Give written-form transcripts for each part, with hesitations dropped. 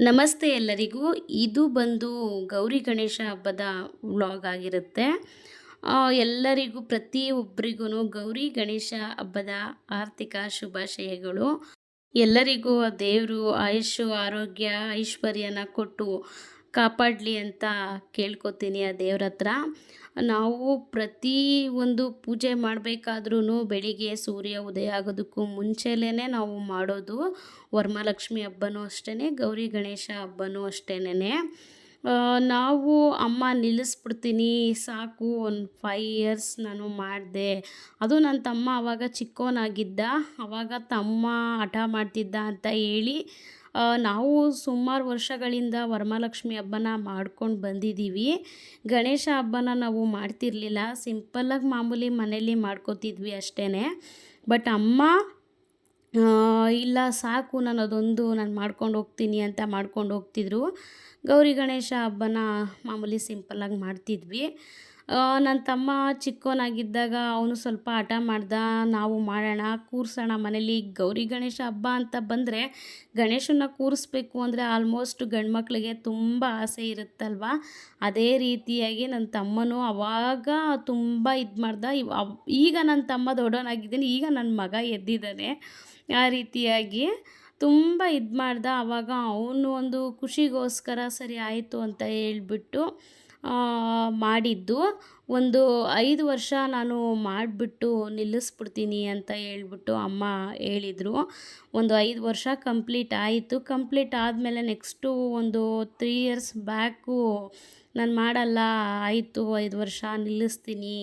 ನಮಸ್ತೆ ಎಲ್ಲರಿಗೂ. ಇದು ಬಂದು ಗೌರಿ ಗಣೇಶ ಹಬ್ಬದ ವ್ಲಾಗ್ ಆಗಿರುತ್ತೆ. ಎಲ್ಲರಿಗೂ ಪ್ರತಿಯೊಬ್ಬರಿಗೂ ಗೌರಿ ಗಣೇಶ ಹಬ್ಬದ ಆರ್ಥಿಕ ಶುಭಾಶಯಗಳು. ಎಲ್ಲರಿಗೂ ಆ ದೇವರು ಆಯುಷ್ಯು ಆರೋಗ್ಯ ಐಶ್ವರ್ಯನ ಕೊಟ್ಟು ಕಾಪಾಡಲಿ ಅಂತ ಕೇಳ್ಕೊತೀನಿ ಆ ದೇವ್ರ ಹತ್ರ. ನಾವು ಪ್ರತಿ ಒಂದು ಪೂಜೆ ಮಾಡಬೇಕಾದ್ರೂ ಬೆಳಿಗ್ಗೆ ಸೂರ್ಯ ಉದಯ ಆಗೋದಕ್ಕೂ ಮುಂಚೆಲೇ ನಾವು ಮಾಡೋದು. ವರಮಹಾಲಕ್ಷ್ಮಿ ಹಬ್ಬನೂ ಅಷ್ಟೇ, ಗೌರಿ ಗಣೇಶ ಹಬ್ಬನೂ ಅಷ್ಟೇನೆ. ನಾವು ಅಮ್ಮ ನಿಲ್ಲಿಸ್ಬಿಡ್ತೀನಿ ಸಾಕು, ಒಂದು 5 ಇಯರ್ಸ್ ನಾನು ಮಾಡಿದೆ. ಅದು ನನ್ನ ತಮ್ಮ ಆವಾಗ ಚಿಕ್ಕವನಾಗಿದ್ದ, ಆವಾಗ ತಮ್ಮ ಹಠ ಮಾಡ್ತಿದ್ದ ಅಂತ ಹೇಳಿ ನಾವು ಸುಮಾರು ವರ್ಷಗಳಿಂದ ವರಮಹಾಲಕ್ಷ್ಮಿ ಹಬ್ಬನ ಮಾಡ್ಕೊಂಡು ಬಂದಿದ್ದೀವಿ. ಗಣೇಶ ಹಬ್ಬನ ನಾವು ಮಾಡ್ತಿರ್ಲಿಲ್ಲ, ಸಿಂಪಲ್ಲಾಗಿ ಮಾಮೂಲಿ ಮನೇಲಿ ಮಾಡ್ಕೋತಿದ್ವಿ ಅಷ್ಟೇ. ಬಟ್ ಅಮ್ಮ ಇಲ್ಲ ಸಾಕು, ನಾನು ಅದೊಂದು ನಾನು ಮಾಡ್ಕೊಂಡು ಹೋಗ್ತೀನಿ ಅಂತ ಮಾಡ್ಕೊಂಡು ಹೋಗ್ತಿದ್ರು. ಗೌರಿ ಗಣೇಶ ಹಬ್ಬನ ಮಾಮೂಲಿ ಸಿಂಪಲ್ಲಾಗಿ ಮಾಡ್ತಿದ್ವಿ. ನನ್ನ ತಮ್ಮ ಚಿಕ್ಕವನಾಗಿದ್ದಾಗ ಅವನು ಸ್ವಲ್ಪ ಹಠ ಮಾಡ್ದ, ನಾವು ಮಾಡೋಣ ಕೂರಿಸೋಣ ಮನೇಲಿ. ಗೌರಿ ಗಣೇಶ ಹಬ್ಬ ಅಂತ ಬಂದರೆ ಗಣೇಶನ ಕೂರಿಸ್ಬೇಕು ಅಂದರೆ ಆಲ್ಮೋಸ್ಟ್ ಗಂಡು ಮಕ್ಕಳಿಗೆ ತುಂಬ ಆಸೆ ಇರುತ್ತಲ್ವ. ಅದೇ ರೀತಿಯಾಗಿ ನನ್ನ ತಮ್ಮನೂ ಆವಾಗ ತುಂಬ ಇದು ಮಾಡ್ದ. ಈಗ ನನ್ನ ತಮ್ಮ ದೊಡ್ಡವನಾಗಿದ್ದೀನಿ, ಈಗ ನನ್ನ ಮಗ ಎದ್ದಿದ್ದಾನೆ. ಆ ರೀತಿಯಾಗಿ ತುಂಬ ಇದು ಮಾಡ್ದ. ಆವಾಗ ಅವನು ಒಂದು ಖುಷಿಗೋಸ್ಕರ ಸರಿ ಆಯಿತು ಅಂತ ಹೇಳ್ಬಿಟ್ಟು ಮಾಡಿದ್ದು. ಒಂದು 5 ವರ್ಷ ನಾನು ಮಾಡಿಬಿಟ್ಟು ನಿಲ್ಲಿಸ್ಬಿಡ್ತೀನಿ ಅಂತ ಹೇಳ್ಬಿಟ್ಟು ಅಮ್ಮ ಹೇಳಿದರು. ಒಂದು 5 ವರ್ಷ ಕಂಪ್ಲೀಟ್ ಆಯಿತು. ಕಂಪ್ಲೀಟ್ ಆದಮೇಲೆ ನೆಕ್ಸ್ಟು ಒಂದು 3 ಇಯರ್ಸ್ ಬ್ಯಾಕು ನಾನು ಮಾಡಲ್ಲ, ಆಯಿತು 5 ವರ್ಷ ನಿಲ್ಲಿಸ್ತೀನಿ,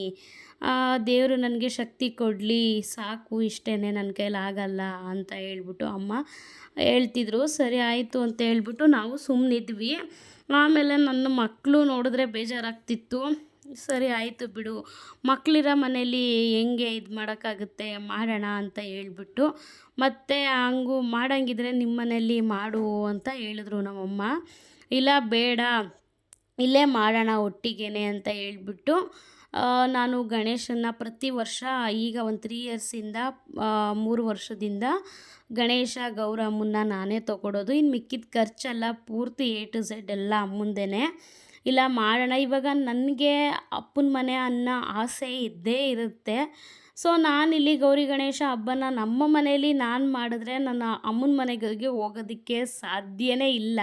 ದೇವರು ನನಗೆ ಶಕ್ತಿ ಕೊಡಲಿ, ಸಾಕು ಇಷ್ಟೇ, ನನ್ನ ಕೈಲಾಗಲ್ಲ ಅಂತ ಹೇಳ್ಬಿಟ್ಟು ಅಮ್ಮ ಹೇಳ್ತಿದ್ರು. ಸರಿ ಆಯಿತು ಅಂತ ಹೇಳ್ಬಿಟ್ಟು ನಾವು ಸುಮ್ಮನಿದ್ವಿ. ಆಮೇಲೆ ನನ್ನ ಮಕ್ಕಳು ನೋಡಿದ್ರೆ ಬೇಜಾರಾಗ್ತಿತ್ತು. ಸರಿ ಆಯಿತು ಬಿಡು, ಮಕ್ಕಳಿರೋ ಮನೇಲಿ ಹೆಂಗೆ ಇದು ಮಾಡೋಕ್ಕಾಗುತ್ತೆ, ಮಾಡೋಣ ಅಂತ ಹೇಳ್ಬಿಟ್ಟು ಮತ್ತು ಹಂಗೂ ಮಾಡೋಂಗಿದ್ರೆ ನಿಮ್ಮ ಮನೇಲಿ ಮಾಡು ಅಂತ ಹೇಳಿದ್ರು ನಮ್ಮಮ್ಮ. ಇಲ್ಲ ಬೇಡ, ಇಲ್ಲೇ ಮಾಡೋಣ ಒಟ್ಟಿಗೆ ಅಂತ ಹೇಳ್ಬಿಟ್ಟು ನಾನು ಗಣೇಶನ ಪ್ರತಿ ವರ್ಷ ಈಗ ಒಂದು 3 ಇಯರ್ಸಿಂದ 3 ವರ್ಷದಿಂದ ಗಣೇಶ ಗೌರಮ್ಮನ್ನ ನಾನೇ ತೊಗೊಳೋದು. ಇನ್ನು ಮಿಕ್ಕಿದ ಖರ್ಚೆಲ್ಲ ಪೂರ್ತಿ A to Z ಎಲ್ಲ ಅಮ್ಮಂದೇ. ಇಲ್ಲ ಮಾಡೋಣ, ಇವಾಗ ನನಗೆ ಅಪ್ಪನ ಮನೆ ಅನ್ನೋ ಆಸೆ ಇದ್ದೇ ಇರುತ್ತೆ. ಸೊ ನಾನಿಲ್ಲಿ ಗೌರಿ ಗಣೇಶ ಹಬ್ಬನ ನಮ್ಮ ಮನೇಲಿ ನಾನು ಮಾಡಿದ್ರೆ ನನ್ನ ಅಮ್ಮನ ಮನೆಗೆ ಹೋಗೋದಕ್ಕೆ ಸಾಧ್ಯವೇ ಇಲ್ಲ.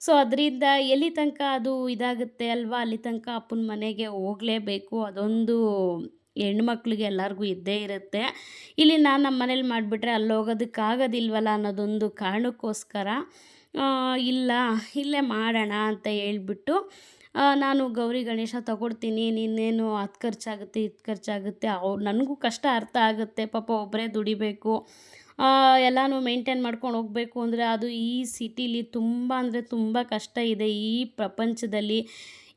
ಸೊ ಅದರಿಂದ ಎಲ್ಲಿ ತನಕ ಅದು ಇದಾಗುತ್ತೆ ಅಲ್ವಾ, ಅಲ್ಲಿ ತನಕ ಅಪ್ಪನ ಮನೆಗೆ ಹೋಗಲೇಬೇಕು. ಅದೊಂದು ಹೆಣ್ಮಕ್ಳಿಗೆ ಎಲ್ಲರಿಗೂ ಇದ್ದೇ ಇರುತ್ತೆ. ಇಲ್ಲಿ ನಾನು ನಮ್ಮ ಮನೇಲಿ ಮಾಡಿಬಿಟ್ರೆ ಅಲ್ಲಿ ಹೋಗೋದಕ್ಕಾಗೋದಿಲ್ವಲ್ಲ ಅನ್ನೋದೊಂದು ಕಾರಣಕ್ಕೋಸ್ಕರ ಇಲ್ಲ ಇಲ್ಲೇ ಮಾಡೋಣ ಅಂತ ಹೇಳ್ಬಿಟ್ಟು ನಾನು ಗೌರಿ ಗಣೇಶ ತಗೊಡ್ತೀನಿ, ನೀನೇನು ಅದು ಖರ್ಚಾಗುತ್ತೆ ಇದು ಖರ್ಚಾಗುತ್ತೆ, ನನಗೂ ಕಷ್ಟ ಅರ್ಥ ಆಗುತ್ತೆ. ಪಾಪ ಒಬ್ಬರೇ ದುಡಿಬೇಕು, ಎಲ್ಲನೂ ಮೇಂಟೈನ್ ಮಾಡ್ಕೊಂಡು ಹೋಗಬೇಕು ಅಂದರೆ ಅದು ಈ ಸಿಟಿಲಿ ತುಂಬ ಅಂದರೆ ತುಂಬ ಕಷ್ಟ ಇದೆ. ಈ ಪ್ರಪಂಚದಲ್ಲಿ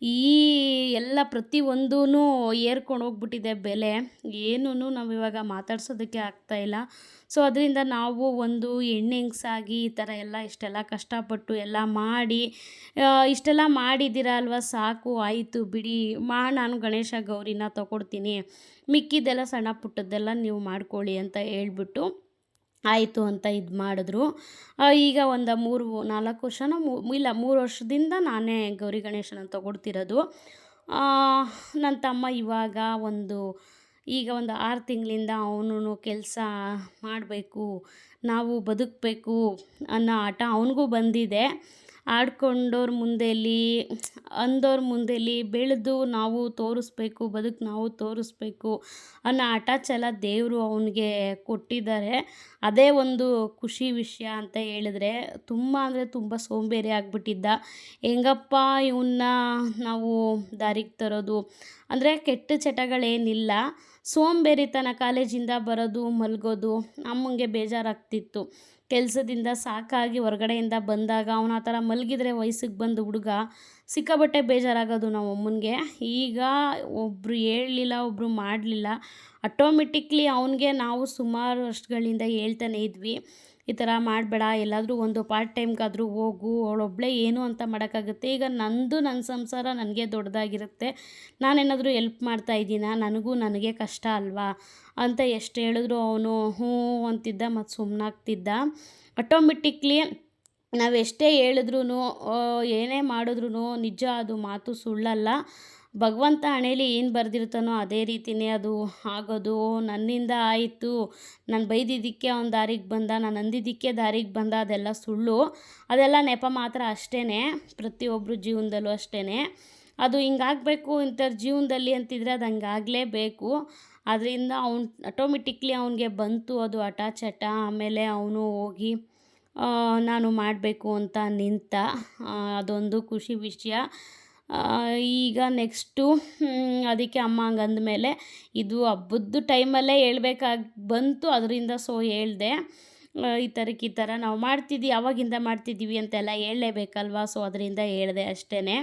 ಈ ಎಲ್ಲ ಪ್ರತಿಯೊಂದೂ ಏರ್ಕೊಂಡು ಹೋಗ್ಬಿಟ್ಟಿದೆ ಬೆಲೆ, ಏನೂ ನಾವಿವಾಗ ಮಾತಾಡ್ಸೋದಕ್ಕೆ ಆಗ್ತಾಯಿಲ್ಲ. ಸೊ ಅದರಿಂದ ನಾವು ಒಂದು ಹೆಣ್ಣಿಂಗ್ಸಾಗಿ ಈ ಥರ ಎಲ್ಲ ಇಷ್ಟೆಲ್ಲ ಕಷ್ಟಪಟ್ಟು ಎಲ್ಲ ಮಾಡಿ ಇಷ್ಟೆಲ್ಲ ಮಾಡಿದ್ದೀರ ಅಲ್ವ, ಸಾಕು ಆಯಿತು ಬಿಡಿ, ನಾನು ಗಣೇಶ ಗೌರಿನ ತಗೊಡ್ತೀನಿ, ಮಿಕ್ಕಿದ್ದೆಲ್ಲ ಸಣ್ಣ ಪುಟ್ಟದ್ದೆಲ್ಲ ನೀವು ಮಾಡ್ಕೊಳ್ಳಿ ಅಂತ ಹೇಳ್ಬಿಟ್ಟು ಆಯಿತು ಅಂತ ಇದು ಮಾಡಿದ್ರು. ಈಗ ಒಂದು 3-4 ವರ್ಷನೋ ಇಲ್ಲ 3 ವರ್ಷದಿಂದ ನಾನೇ ಗೌರಿ ಗಣೇಶನ ತಗೊಡ್ತಿರೋದು. ನನ್ನ ತಮ್ಮ ಇವಾಗ ಈಗ ಒಂದು 6 ತಿಂಗಳಿಂದ ಅವನು ಕೆಲಸ ಮಾಡಬೇಕು, ನಾವು ಬದುಕಬೇಕು ಅನ್ನೋ ಆಟ ಅವನಿಗೂ ಬಂದಿದೆ. ಆಡ್ಕೊಂಡವ್ರ ಮುಂದೆಲಿ ಅಂದವ್ರ ಮುಂದೆಲಿ ಬೆಳೆದು ನಾವು ತೋರಿಸ್ಬೇಕು, ಬದುಕು ನಾವು ತೋರಿಸ್ಬೇಕು ಅನ್ನೋ ಹಠ ಛಲ ದೇವರು ಅವನಿಗೆ ಕೊಟ್ಟಿದ್ದಾರೆ. ಅದೇ ಒಂದು ಖುಷಿ ವಿಷಯ ಅಂತ ಹೇಳಿದ್ರೆ, ತುಂಬ ಅಂದರೆ ತುಂಬ ಸೋಂಬೇರಿ ಆಗಿಬಿಟ್ಟಿದ್ದ. ಹೆಂಗಪ್ಪ ಇವನ್ನ ನಾವು ದಾರಿಗೆ ತರೋದು ಅಂದರೆ ಕೆಟ್ಟ ಚಟಗಳೇನಿಲ್ಲ, ಸೋಂಬೇರಿತನ, ಕಾಲೇಜಿಂದ ಬರೋದು ಮಲಗೋದು. ಅಮ್ಮಂಗೆ ಬೇಜಾರಾಗ್ತಿತ್ತು, ಕೆಲಸದಿಂದ ಸಾಕಾಗಿ ಹೊರಗಡೆಯಿಂದ ಬಂದಾಗ ಅವನು ಆ ಥರ ಮಲಗಿದ್ರೆ ವಯಸ್ಸಿಗೆ ಬಂದು ಹುಡುಗ ಸಿಕ್ಕಾಬಟ್ಟೆ ಬೇಜಾರಾಗೋದು ನಮ್ಮ ಅಮ್ಮನಿಗೆ. ಈಗ ಒಬ್ಬರು ಹೇಳಲಿಲ್ಲ, ಒಬ್ಬರು ಮಾಡಲಿಲ್ಲ, ಆಟೋಮೆಟಿಕ್ಲಿ ಅವನಿಗೆ ನಾವು ಸುಮಾರು ವರ್ಷಗಳಿಂದ ಹೇಳ್ತಾನೆ ಇದ್ವಿ, ಈ ಥರ ಮಾಡಬೇಡ, ಎಲ್ಲಾದರೂ ಒಂದು ಪಾರ್ಟ್ ಟೈಮ್ಗಾದರೂ ಹೋಗು, ಅವಳೊಬ್ಬಳೇ ಏನು ಅಂತ ಮಾಡೋಕ್ಕಾಗುತ್ತೆ. ಈಗ ನನ್ನ ಸಂಸಾರ ನನಗೆ ದೊಡ್ಡದಾಗಿರುತ್ತೆ, ನಾನೇನಾದರೂ ಎಲ್ಪ್ ಮಾಡ್ತಾಯಿದ್ದೀನ, ನನಗೆ ಕಷ್ಟ ಅಲ್ವಾ ಅಂತ ಎಷ್ಟು ಹೇಳಿದ್ರು ಅವನು ಹ್ಞೂ ಅಂತಿದ್ದ ಮತ್ತು ಸುಮ್ಮನಾಗ್ತಿದ್ದ. ಆಟೋಮೆಟಿಕ್ಲಿ ನಾವೆಷ್ಟೇ ಹೇಳಿದ್ರೂ ಏನೇ ಮಾಡಿದ್ರೂ ನಿಜ ಅದು ಮಾತು ಸುಳ್ಳಲ್ಲ. ಭಗವಂತ ಹಣೆಯಲ್ಲಿ ಏನು ಬರೆದಿರ್ತಾನೋ ಅದೇ ರೀತಿಯೇ ಅದು ಆಗೋದು. ನನ್ನಿಂದ ಆಯಿತು, ನಾನು ಬೈದಿದ್ದಕ್ಕೆ ಅವ್ನು ದಾರಿಗೆ ಬಂದ, ನಾನು ಅಂದಿದ್ದಕ್ಕೆ ದಾರಿಗೆ ಬಂದ, ಅದೆಲ್ಲ ಸುಳ್ಳು. ಅದೆಲ್ಲ ನೆಪ ಮಾತ್ರ ಅಷ್ಟೇ. ಪ್ರತಿಯೊಬ್ಬರ ಜೀವನದಲ್ಲೂ ಅಷ್ಟೇ. ಅದು ಹಿಂಗಾಗಬೇಕು ಇಂಥವ್ರ ಜೀವನದಲ್ಲಿ ಅಂತಿದ್ರೆ ಅದು ಹಂಗಾಗಲೇಬೇಕು. ಅದರಿಂದ ಆಟೋಮೆಟಿಕ್ಲಿ ಅವನಿಗೆ ಬಂತು ಅದು ಹಠ ಚಟ. ಆಮೇಲೆ ಅವನು ಹೋಗಿ ನಾನು ಮಾಡಬೇಕು ಅಂತ ನಿಂತ. ಅದೊಂದು ಖುಷಿ ವಿಷಯ. ಈಗ ನೆಕ್ಸ್ಟು ಅದಕ್ಕೆ ಅಮ್ಮ ಹಂಗೆ ಅಂದಮೇಲೆ ಇದು ಹಬ್ಬದ ಟೈಮಲ್ಲೇ ಹೇಳ್ಬೇಕಾಗಿ ಬಂತು, ಅದರಿಂದ ಹೇಳಿದೆ. ಈ ಥರ ನಾವು ಆವಾಗಿಂದ ಮಾಡ್ತಿದ್ದೀವಿ ಅಂತೆಲ್ಲ ಹೇಳಲೇಬೇಕಲ್ವ, ಸೊ ಅದರಿಂದ ಹೇಳಿದೆ ಅಷ್ಟೇ.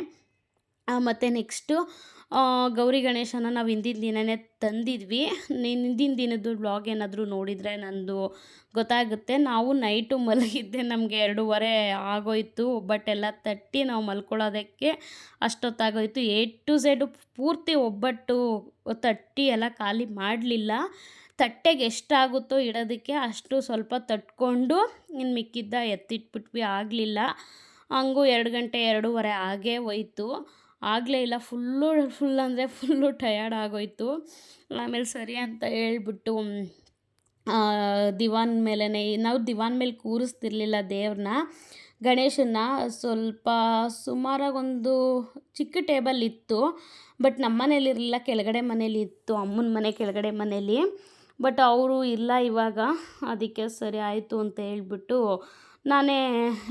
ಮತ್ತು ನೆಕ್ಸ್ಟು ಗೌರಿ ಗಣೇಶನ ನಾವು ಹಿಂದಿನ ದಿನವೇ ತಂದಿದ್ವಿ. ಹಿಂದಿನ ದಿನದ್ದು ವ್ಲಾಗ್ ಏನಾದರೂ ನೋಡಿದರೆ ನಂದು ಗೊತ್ತಾಗುತ್ತೆ. ನಾವು ನೈಟು ಮಲಗಿದ್ದೆ, ನಮಗೆ 2:30 ಆಗೋಯಿತು. ಒಬ್ಬಟ್ಟೆಲ್ಲ ತಟ್ಟಿ ನಾವು ಮಲ್ಕೊಳ್ಳೋದಕ್ಕೆ ಅಷ್ಟೊತ್ತಾಗೋಯಿತು. A to Z ಪೂರ್ತಿ ಒಬ್ಬಟ್ಟು ತಟ್ಟಿ ಎಲ್ಲ ಖಾಲಿ ಮಾಡಲಿಲ್ಲ. ತಟ್ಟೆಗೆ ಎಷ್ಟಾಗುತ್ತೋ ಇಡೋದಕ್ಕೆ ಅಷ್ಟು ಸ್ವಲ್ಪ ತಟ್ಕೊಂಡು ಇನ್ನು ಮಿಕ್ಕಿದ್ದ ಎತ್ತಿಟ್ಬಿಟ್ವಿ. ಆಗಲಿಲ್ಲ. ಹಂಗೂ 2 ಗಂಟೆ 2:30 ಆಗೇ ಹೋಯ್ತು. ಆಗಲೇ ಇಲ್ಲ. ಫುಲ್ ಅಂದರೆ ಫುಲ್ಲು ಟಯರ್ಡ್ ಆಗೋಯಿತು. ಆಮೇಲೆ ಸರಿ ಅಂತ ಹೇಳ್ಬಿಟ್ಟು ದಿವಾನ್ ಮೇಲೇ ನಾವು ದಿವಾನ್ ಮೇಲೆ ಕೂರಿಸ್ತಿರ್ಲಿಲ್ಲ ದೇವ್ರನ್ನ. ಗಣೇಶನ್ನ ಸ್ವಲ್ಪ ಸುಮಾರಾಗಿ ಒಂದು ಚಿಕ್ಕ ಟೇಬಲ್ ಇತ್ತು. ಬಟ್ ನಮ್ಮ ಮನೇಲಿರಲಿಲ್ಲ, ಕೆಳಗಡೆ ಮನೇಲಿ ಇತ್ತು, ಅಮ್ಮನ ಮನೆ ಕೆಳಗಡೆ ಮನೇಲಿ. ಬಟ್ ಅವರು ಇಲ್ಲ ಇವಾಗ. ಅದಕ್ಕೆ ಸರಿ ಆಯಿತು ಅಂತ ಹೇಳ್ಬಿಟ್ಟು ನಾನೇ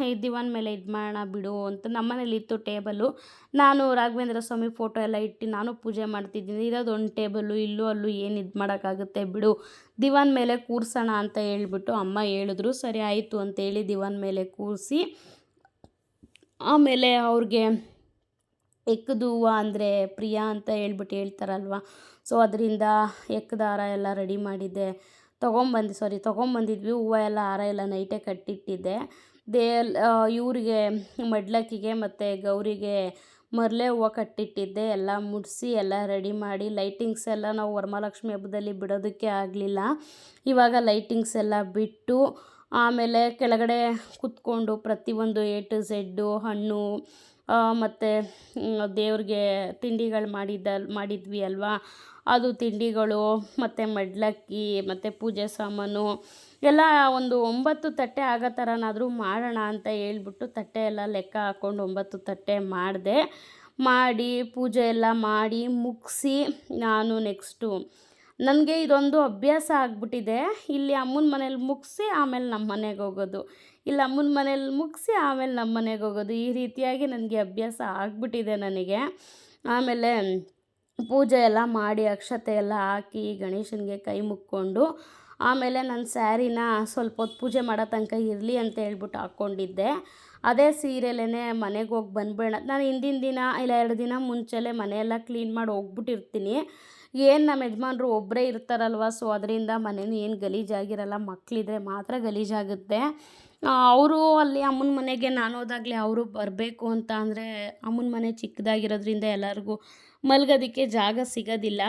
ಈ ದಿವಾನ್ ಮೇಲೆ ಇದು ಮಾಡೋಣ ಬಿಡು ಅಂತ. ನಮ್ಮ ಮನೇಲಿ ಇತ್ತು ಟೇಬಲು. ನಾನು ರಾಘವೇಂದ್ರ ಸ್ವಾಮಿ ಫೋಟೋ ಎಲ್ಲ ಇಟ್ಟು ನಾನು ಪೂಜೆ ಮಾಡ್ತಿದ್ದೀನಿ. ಇರೋದು ಒಂದು ಟೇಬಲು, ಇಲ್ಲೂ ಅಲ್ಲೂ ಏನು ಇದು ಮಾಡೋಕ್ಕಾಗುತ್ತೆ ಬಿಡು, ದಿವಾನ್ ಮೇಲೆ ಕೂರ್ಸೋಣ ಅಂತ ಹೇಳ್ಬಿಟ್ಟು ಅಮ್ಮ ಹೇಳಿದ್ರು. ಸರಿ ಆಯಿತು ಅಂತೇಳಿ ದಿವಾನ್ ಮೇಲೆ ಕೂರಿಸಿ ಆಮೇಲೆ ಅವ್ರಿಗೆ ಎಕ್ಕದ ಹೂವು ಅಂದರೆ ಪ್ರಿಯ ಅಂತ ಹೇಳ್ತಾರಲ್ವ, ಸೊ ಅದರಿಂದ ಎಕ್ಕದ ಹಾರ ಎಲ್ಲ ರೆಡಿ ಮಾಡಿದ್ದೆ. ತೊಗೊಂಬಂದಿದ್ವಿ. ಹೂವು ಎಲ್ಲ ಹಾರ ಎಲ್ಲ ನೈಟೇ ಕಟ್ಟಿಟ್ಟಿದ್ದೆ. ಇವ್ರಿಗೆ ಮಡ್ಲಕ್ಕಿಗೆ ಮತ್ತು ಗೌರಿಗೆ ಮರಲೆ ಹೂವು ಕಟ್ಟಿಟ್ಟಿದ್ದೆ. ಎಲ್ಲ ಮುಡಿಸಿ ಎಲ್ಲ ರೆಡಿ ಮಾಡಿ ಲೈಟಿಂಗ್ಸ್ ಎಲ್ಲ ನಾವು ವರಮಹಾಲಕ್ಷ್ಮಿ ಹಬ್ಬದಲ್ಲಿ ಬಿಡೋದಕ್ಕೆ ಆಗಲಿಲ್ಲ. ಇವಾಗ ಲೈಟಿಂಗ್ಸ್ ಎಲ್ಲ ಬಿಟ್ಟು ಆಮೇಲೆ ಕೆಳಗಡೆ ಕೂತ್ಕೊಂಡು ಪ್ರತಿಯೊಂದು A to Z ಹಣ್ಣು ಮತ್ತು ದೇವ್ರಿಗೆ ತಿಂಡಿಗಳು ಮಾಡಿದ್ವಿ ಅಲ್ವಾ, ಅದು ತಿಂಡಿಗಳು ಮತ್ತು ಮಡ್ಲಕ್ಕಿ ಮತ್ತು ಪೂಜೆ ಸಾಮಾನು ಎಲ್ಲ ಒಂದು 9 ತಟ್ಟೆ ಆಗೋ ಥರನಾದರೂ ಮಾಡೋಣ ಅಂತ ಹೇಳ್ಬಿಟ್ಟು ತಟ್ಟೆ ಎಲ್ಲ ಲೆಕ್ಕ ಹಾಕ್ಕೊಂಡು 9 ತಟ್ಟೆ ಮಾಡಿ ಪೂಜೆ ಎಲ್ಲ ಮಾಡಿ ಮುಗಿಸಿ ನಾನು ನೆಕ್ಸ್ಟು ನನಗೆ ಇದೊಂದು ಅಭ್ಯಾಸ ಆಗಿಬಿಟ್ಟಿದೆ. ಇಲ್ಲಿ ಅಮ್ಮನ ಮನೇಲಿ ಮುಗಿಸಿ ಆಮೇಲೆ ನಮ್ಮ ಮನೆಗೆ ಹೋಗೋದು, ಇಲ್ಲಿ ಅಮ್ಮನ ಮನೇಲಿ ಮುಗಿಸಿ ಆಮೇಲೆ ನಮ್ಮ ಮನೆಗೆ ಹೋಗೋದು, ಈ ರೀತಿಯಾಗಿ ನನಗೆ ಅಭ್ಯಾಸ ಆಗಿಬಿಟ್ಟಿದೆ ನನಗೆ. ಆಮೇಲೆ ಪೂಜೆ ಎಲ್ಲ ಮಾಡಿ ಅಕ್ಷತೆ ಎಲ್ಲ ಹಾಕಿ ಗಣೇಶನಿಗೆ ಕೈ ಮುಕ್ಕೊಂಡು ಆಮೇಲೆ ನನ್ನ ಸ್ಯಾರಿನ ಸ್ವಲ್ಪ ಹೊತ್ತು ಪೂಜೆ ಮಾಡೋ ತನಕ ಇರಲಿ ಅಂತ ಹೇಳ್ಬಿಟ್ಟು ಹಾಕ್ಕೊಂಡಿದ್ದೆ. ಅದೇ ಸೀರೆಲೇ ಮನೆಗೆ ಹೋಗಿ ಬಂದ್ಬೇಡ. ನಾನು ಹಿಂದಿನ ದಿನ ಇಲ್ಲ 2 ದಿನ ಮುಂಚೆಲೇ ಮನೆಯೆಲ್ಲ ಕ್ಲೀನ್ ಮಾಡಿ ಹೋಗ್ಬಿಟ್ಟಿರ್ತೀನಿ. ಏನು ನಮ್ಮ ಯಜಮಾನ್ರು ಒಬ್ಬರೇ ಇರ್ತಾರಲ್ವ, ಸೊ ಅದರಿಂದ ಮನೇನು ಏನು ಗಲೀಜಾಗಿರಲ್ಲ. ಮಕ್ಕಳಿದ್ರೆ ಮಾತ್ರ ಗಲೀಜಾಗುತ್ತೆ. ಅವರು ಅಲ್ಲಿ ಅಮ್ಮನ ಮನೆಗೆ ನಾನು ಹೋದಾಗಲೇ ಅವರು ಬರಬೇಕು ಅಂತ ಅಂದರೆ ಅಮ್ಮನ ಮನೆ ಚಿಕ್ಕದಾಗಿರೋದ್ರಿಂದ ಎಲ್ಲರಿಗೂ ಮಲಗೋದಕ್ಕೆ ಜಾಗ ಸಿಗೋದಿಲ್ಲ.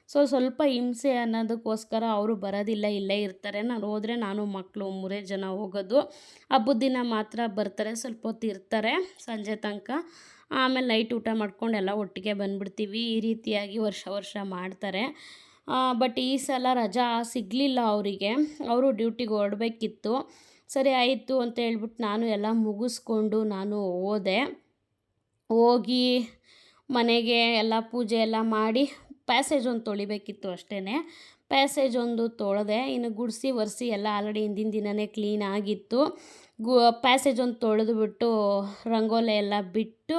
ಸೊ ಸ್ವಲ್ಪ ಹಿಂಸೆ ಅನ್ನೋದಕ್ಕೋಸ್ಕರ ಅವರು ಬರೋದಿಲ್ಲ, ಇಲ್ಲೇ ಇರ್ತಾರೆ. ನಾನು ಹೋದರೆ ನಾನು ಮಕ್ಕಳು 3 ಜನ ಹೋಗೋದು. ಹಬ್ಬದ ದಿನ ಮಾತ್ರ ಬರ್ತಾರೆ, ಸ್ವಲ್ಪ ಹೊತ್ತು ಇರ್ತಾರೆ ಸಂಜೆ ತನಕ. ಆಮೇಲೆ ನೈಟ್ ಊಟ ಮಾಡ್ಕೊಂಡು ಎಲ್ಲ ಒಟ್ಟಿಗೆ ಬಂದುಬಿಡ್ತೀವಿ. ಈ ರೀತಿಯಾಗಿ ವರ್ಷ ಮಾಡ್ತಾರೆ. ಬಟ್ ಈ ಸಲ ರಜಾ ಸಿಗಲಿಲ್ಲ ಅವರಿಗೆ, ಅವರು ಡ್ಯೂಟಿಗೆ ಹೊರಡಬೇಕಿತ್ತು. ಸರಿ ಆಯಿತು ಅಂತ ಹೇಳ್ಬಿಟ್ಟು ನಾನು ಎಲ್ಲ ಮುಗಿಸ್ಕೊಂಡು ನಾನು ಹೋಗಿ ಮನೆಗೆ ಎಲ್ಲ ಪೂಜೆ ಎಲ್ಲ ಮಾಡಿ ಪ್ಯಾಸೇಜ್ ಒಂದು ತೊಳಿಬೇಕಿತ್ತು ಅಷ್ಟೇ. ಪ್ಯಾಸೇಜ್ ಒಂದು ತೊಳೆದೆ. ಇನ್ನು ಗುಡಿಸಿ ಒರೆಸಿ ಎಲ್ಲ ಆಲ್ರೆಡಿ ಹಿಂದಿನ ದಿನವೇ ಕ್ಲೀನ್ ಆಗಿತ್ತು. ಪ್ಯಾಸೇಜ್ ಒಂದು ತೊಳೆದುಬಿಟ್ಟು ರಂಗೋಲಿ ಎಲ್ಲ ಬಿಟ್ಟು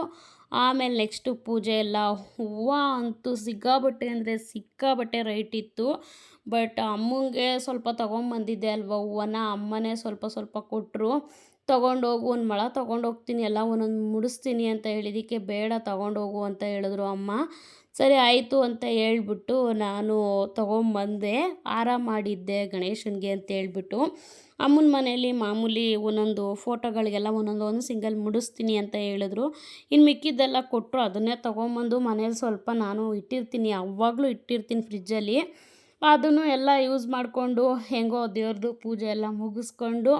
ಆಮೇಲೆ ನೆಕ್ಸ್ಟು ಪೂಜೆ ಎಲ್ಲ. ಹೂವು ಅಂತೂ ಸಿಕ್ಕಾಬಟ್ಟೆ ರೇಟ್ ಇತ್ತು. ಬಟ್ ಅಮ್ಮಂಗೆ ಸ್ವಲ್ಪ ತೊಗೊಂಬಂದಿದ್ದೆ ಅಲ್ವ ಹೂವನ್ನ, ಅಮ್ಮನೇ ಸ್ವಲ್ಪ ಕೊಟ್ಟರು. ತೊಗೊಂಡೋಗು, ಒಂದು ಮೊಳ ತೊಗೊಂಡೋಗ್ತೀನಿ, ಎಲ್ಲ ಒಂದೊಂದು ಮುಡಿಸ್ತೀನಿ ಅಂತ ಹೇಳಿದ್ದಕ್ಕೆ ಬೇಡ ತೊಗೊಂಡೋಗು ಅಂತ ಹೇಳಿದ್ರು ಅಮ್ಮ. ಸರಿ ಆಯಿತು ಅಂತ ಹೇಳ್ಬಿಟ್ಟು ನಾನು ತೊಗೊಂಬಂದೆ. ಹಾರ ಮಾಡಿದ್ದೆ ಗಣೇಶನಿಗೆ ಅಂತ ಹೇಳ್ಬಿಟ್ಟು. ಅಮ್ಮನ ಮನೆಯಲ್ಲಿ ಮಾಮೂಲಿ ಒಂದೊಂದು ಫೋಟೋಗಳಿಗೆಲ್ಲ ಒಂದೊಂದು ಸಿಂಗಲ್ ಮುಡಿಸ್ತೀನಿ ಅಂತ ಹೇಳಿದ್ರು. ಇನ್ನು ಮಿಕ್ಕಿದ್ದೆಲ್ಲ ಕೊಟ್ಟರು. ಅದನ್ನೇ ತೊಗೊಂಬಂದು ಮನೇಲಿ ಸ್ವಲ್ಪ ನಾನು ಇಟ್ಟಿರ್ತೀನಿ, ಯಾವಾಗಲೂ ಇಟ್ಟಿರ್ತೀನಿ ಫ್ರಿಜ್ಜಲ್ಲಿ. ಅದನ್ನು ಎಲ್ಲ ಯೂಸ್ ಮಾಡಿಕೊಂಡು ಹೆಂಗೋ ದೇವ್ರದ್ದು ಪೂಜೆ ಎಲ್ಲ ಮುಗಿಸ್ಕೊಂಡು